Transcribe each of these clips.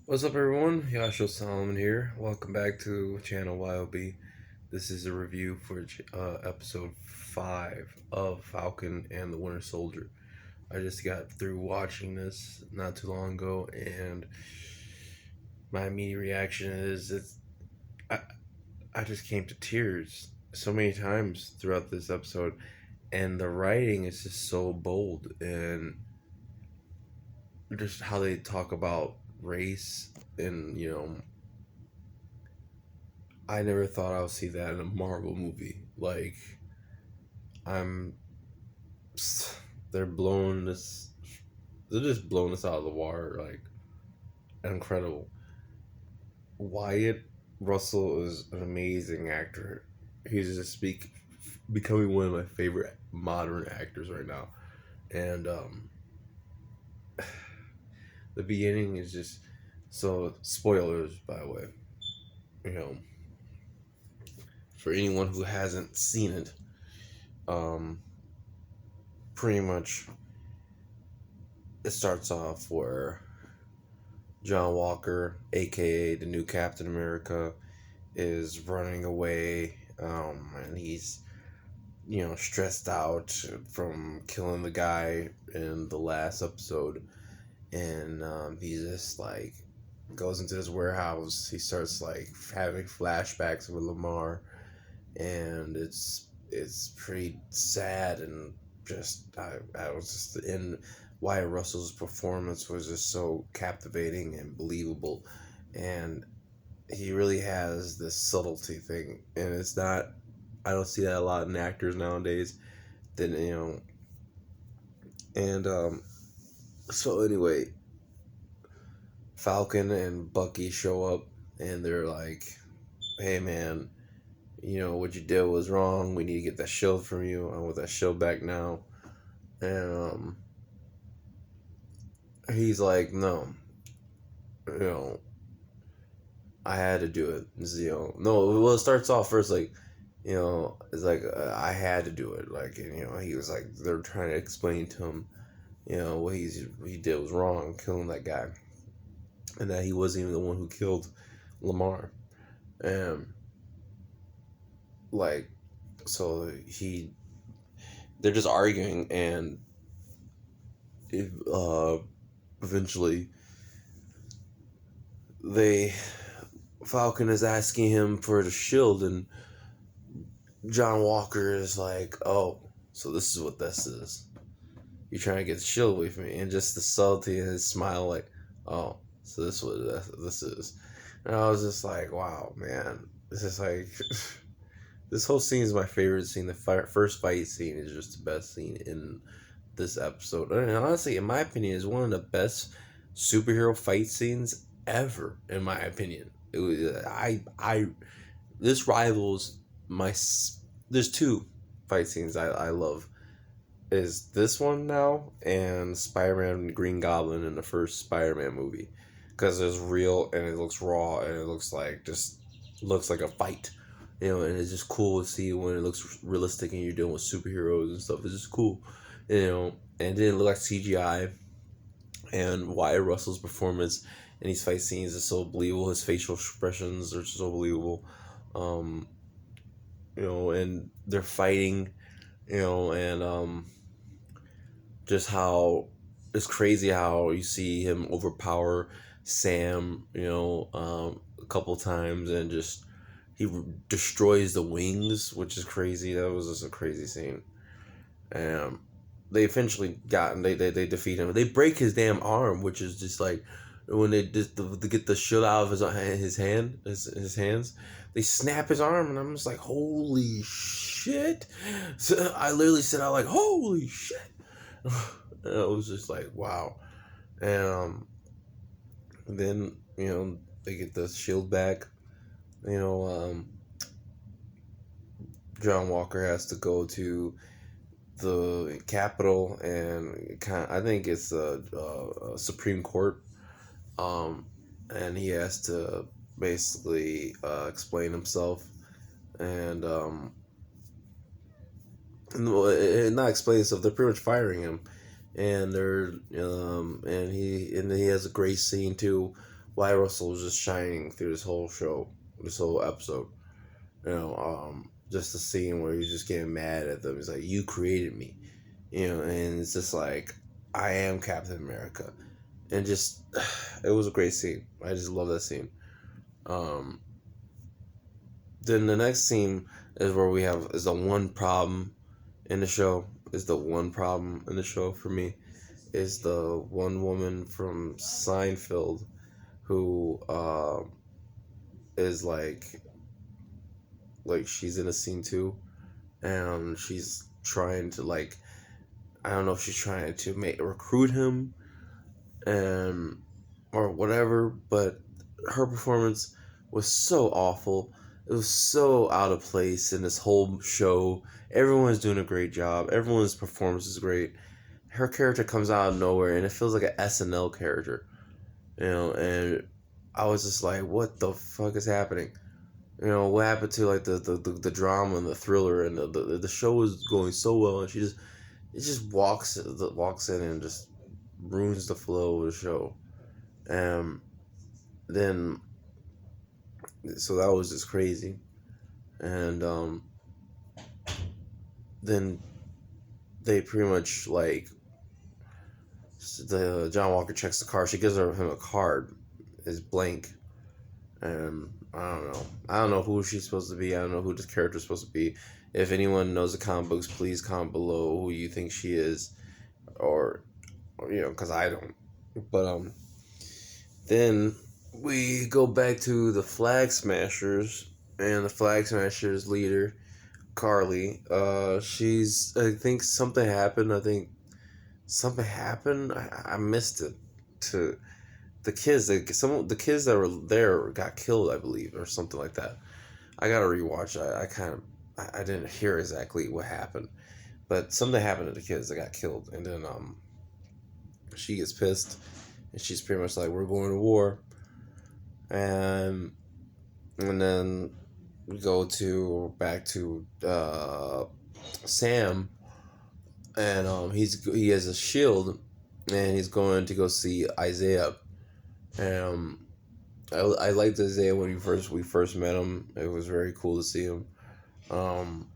What's up, everyone? Yasho Solomon here. Welcome back to channel Y.O.B. This is a review for episode 5 of Falcon and the Winter Soldier. I just got through watching this not too long ago, and my immediate reaction is I, I just came to tears so many times throughout this episode, and the writing is just so bold, and just how they talk about race and I never thought I would see that in a Marvel movie. Like, I'm, they're blowing this, they're just blowing this out of the water. Like, incredible. Wyatt Russell is an amazing actor. He's just becoming one of my favorite modern actors right now. And the beginning is just so spoilers, by the way. You know, for anyone who hasn't seen it, um, pretty much it starts off where John Walker, aka the new Captain America, is running away, and he's stressed out from killing the guy in the last episode, and he just like goes into this warehouse. He starts like having flashbacks of Lamar, and it's pretty sad, and just I was just in Wyatt Russell's performance was just so captivating and believable, and he really has this subtlety thing, and it's not, I don't see that a lot in actors nowadays. Then and so anyway, Falcon and Bucky show up, and they're like, "Hey man, what you did was wrong. We need to get that shield from you. I want that shield back now." And he's like, "No, you know, I had to do it." No. Well, it starts off first like, it's like I had to do it. Like, and, he was like, they're trying to explain to him, what he did was wrong, killing that guy, and that he wasn't even the one who killed Lamar. And like, so they're just arguing, and it, eventually they Falcon is asking him for the shield, and John Walker is like, "Oh, so this is what this is. You're trying to get the shield away from me," and just the subtlety in his smile, like, "Oh, so this is what this is." And I was just like, "Wow, man, this is like." This whole scene is my favorite scene. The first fight scene is just the best scene in this episode. And honestly, in my opinion, is one of the best superhero fight scenes ever. In my opinion, it was, this rivals my. There's two fight scenes I love. Is this one now and Spider-Man and Green Goblin in the first Spider-Man movie, because it's real and it looks raw and it looks like a fight, and it's just cool to see when it looks realistic and you're dealing with superheroes and stuff. It's just cool, and it didn't look like CGI. And Wyatt Russell's performance in these fight scenes is so believable. His facial expressions are so believable, um, and they're fighting, and just how it's crazy how you see him overpower Sam, a couple times, and just he destroys the wings, which is crazy. That was just a crazy scene. And they eventually they defeat him. They break his damn arm, which is just like when they just to get the shit out of his hands. They snap his arm, and I'm just like, holy shit! So I literally said out like, holy shit! And it was just like, wow. And then they get the shield back. You know, John Walker has to go to the Capitol, and I think it's the Supreme Court, and he has to basically explain himself, and not explain himself. They're pretty much firing him, and he has a great scene too, Wyatt Russell was just shining through this whole show, this whole episode. Just the scene where he's just getting mad at them. He's like, "You created me," and it's just like, "I am Captain America," and just it was a great scene. I just love that scene. Um, then the next scene is where we have is the one problem in the show. Is the one problem in the show for me is the one woman from Seinfeld who is like she's in a scene too, and she's trying to like I don't know if she's trying to make recruit him and or whatever, but her performance was so awful. It was so out of place in this whole show. Everyone's doing a great job. Everyone's performance is great. Her character comes out of nowhere and it feels like an SNL character, and I was just like, what the fuck is happening? What happened to like the drama and the thriller and the show was going so well and she just it just walks in and just ruins the flow of the show. Um, then so that was just crazy, and then they pretty much like the John Walker checks the car. She gives him a card, is blank, and I don't know who she's supposed to be. I don't know who this character is supposed to be. If anyone knows the comic books, please comment below who you think she is, or because I don't. But then we go back to the Flag Smashers and the Flag Smashers leader Carly. She's I think something happened. I missed it. To the kids, the kids that were there got killed, I believe, or something like that. I gotta rewatch. I didn't hear exactly what happened, but something happened to the kids that got killed, and then she gets pissed, and she's pretty much like, "We're going to war," and then we go to back to Sam, and he has a shield, and he's going to go see Isaiah. Um, I liked Isaiah when we first met him. It was very cool to see him. Um,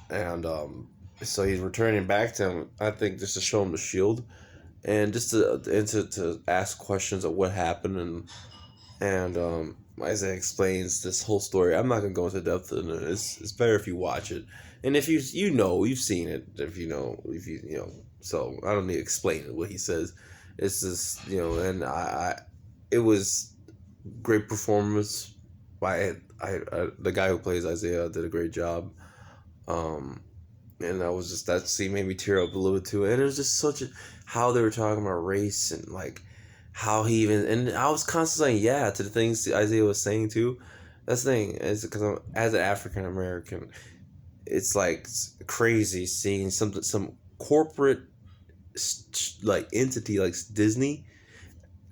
and so he's returning back to him. I think just to show him the shield, and just to ask questions of what happened, and Isaiah explains this whole story. I'm not gonna go into depth in it. It's better if you watch it, and if you've seen it. If you so I don't need to explain what he says. It's just and I it was great performance by the guy who plays Isaiah did a great job. Um, and I was just that scene made me tear up a little bit too. And it was just how they were talking about race and like how he even and I was constantly saying yeah to the things Isaiah was saying too. That's the thing is because as an African American, it's like crazy seeing some corporate like entity like Disney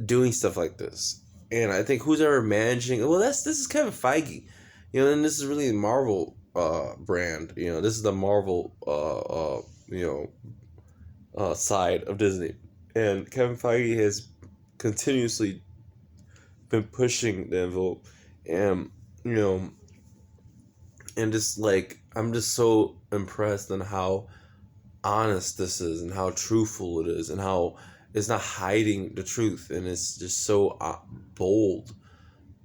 doing stuff like this. And I think who's ever managing this is Kevin Feige. And this is really the Marvel brand. This is the Marvel side of Disney. And Kevin Feige has continuously been pushing the envelope, and and just like I'm just so impressed on how honest this is and how truthful it is and how it's not hiding the truth, and it's just so bold.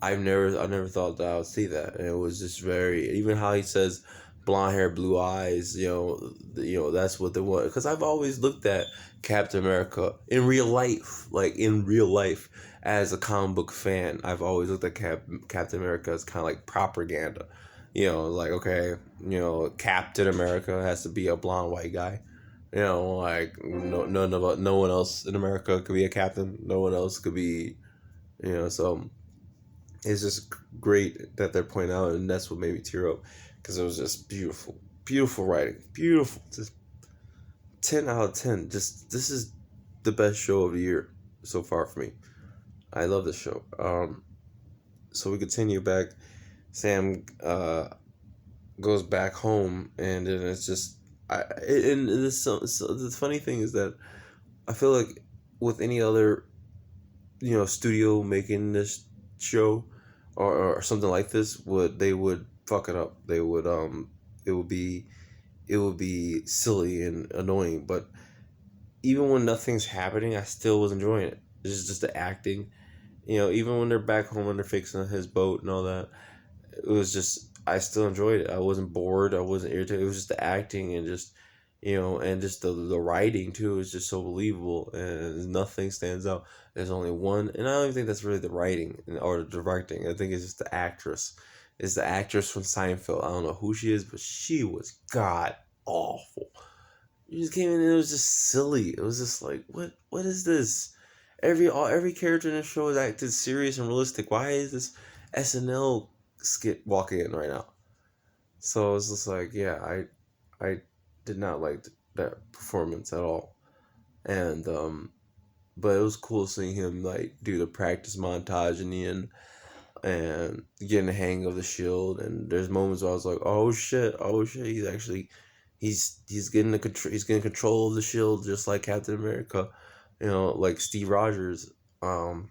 I never thought that I would see that, and it was just very even how he says blonde hair, blue eyes. That's what they want. Because I've always looked at Captain America in real life, as a comic book fan. I've always looked at Captain America as kind of like propaganda. Like okay, Captain America has to be a blonde white guy. Like no one else in America could be a captain. No one else could be. So it's just great that they're pointing out, and that's what made me tear up because it was just beautiful, beautiful writing, beautiful, just 10 out of 10. Just this is the best show of the year so far for me. I love this show. So we continue back. Sam goes back home, and then it's just the funny thing is that I feel like with any other studio making this show or something like this, they would fuck it up. They would it would be it would be silly and annoying. But even when nothing's happening, I still was enjoying it. It's just the acting. Even when they're back home and they're fixing his boat and all that, it was just I still enjoyed it. I wasn't bored. I wasn't irritated. It was just the acting and just and just the writing too is just so believable and nothing stands out. There's only one, and I don't even think that's really the writing or the directing. I think it's just the actress. It's the actress from Seinfeld. I don't know who she is, but she was god awful. You just came in and it was just silly. It was just like, what is this? Every character in the show is acted serious and realistic. Why is this SNL skit walking in right now? So it was just like, yeah, I did not like that performance at all. And but it was cool seeing him like do the practice montage in the end and getting the hang of the shield. And there's moments where I was like, oh shit, he's actually he's getting the control. He's getting control of the shield just like Captain America, like Steve Rogers. Um,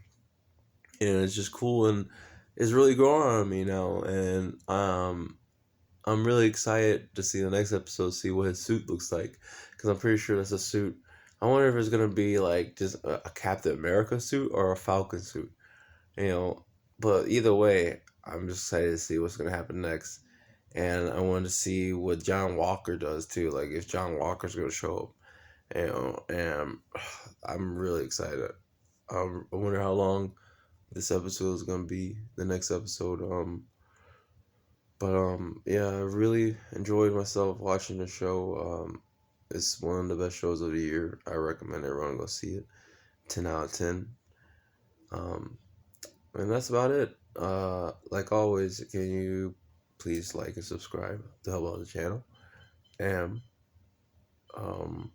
and it's just cool and it's really growing on me now. And I'm really excited to see the next episode, see what his suit looks like, because I'm pretty sure that's a suit. I wonder if it's gonna be like just a Captain America suit or a Falcon suit, you know. But either way, I'm just excited to see what's gonna happen next, and I want to see what John Walker does too. Like if John Walker's gonna show up, and I'm really excited. I wonder how long this episode is gonna be. The next episode, but yeah, I really enjoyed myself watching the show. It's one of the best shows of the year. I recommend everyone go see it. 10 out of 10. Um, and that's about it. Like always, can you please like and subscribe to help out the channel? And um,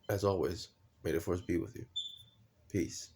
as always, may the force be with you. Peace.